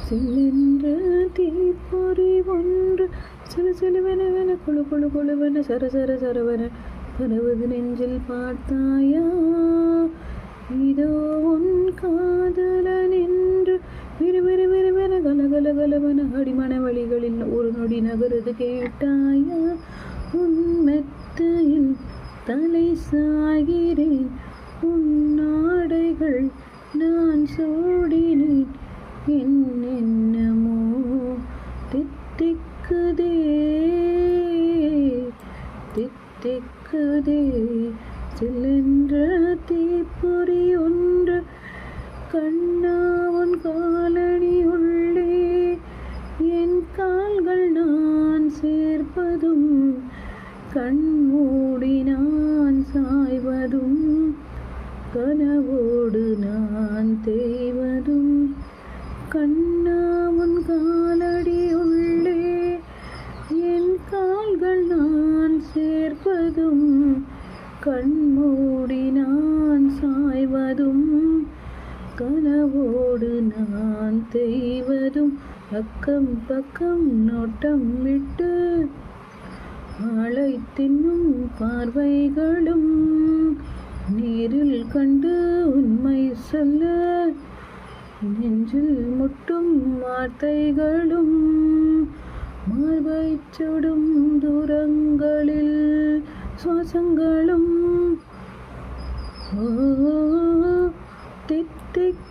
சில்லென்ற தீப்பொறி ஒன்று சிறு சிலுவென குழு குழு குழுவென சர சர சரவென பரவது நெஞ்சில் பார்த்தாயா? இதோ உன் காதலன் என்று விறுவிறுவிறுவென கலகல கலவென அடிமன வழிகளில் ஒரு நொடி நகருது கேட்டாயா? உன் மெத்தையில் தலை சாகிறேன், உன் நாடைகள் நான் சூடினேன், என்னென்னமோ தித்திக்குதே தித்திக்குதே. சில்லென்ற தீப்பொறி ஒன்று கண்ணாவன் காலடி உள்ளே என் கால்கள் நான் சேர்ப்பதும் கண்மூடி நான் சாய்வதும் கனவோடு நான் தேய்வதும் கண்ணாவன் காலடி உள்ளே என் கால்கள் நான் சேர்ப்பதும் கண்மூடி நான் சாய்வதும் கனவோடு நான் தேய்வதும். அக்கம் பக்கம் நோட்டம் விட்டு ஆளை தின்னும் பார்வைகளும் நேரில் கண்டு உண்மை சொல்ல நெஞ்சில் முட்டும் வார்த்தைகளும் மார்பை சுடும் தூரங்களில் சுவாசங்களும் தித்திக்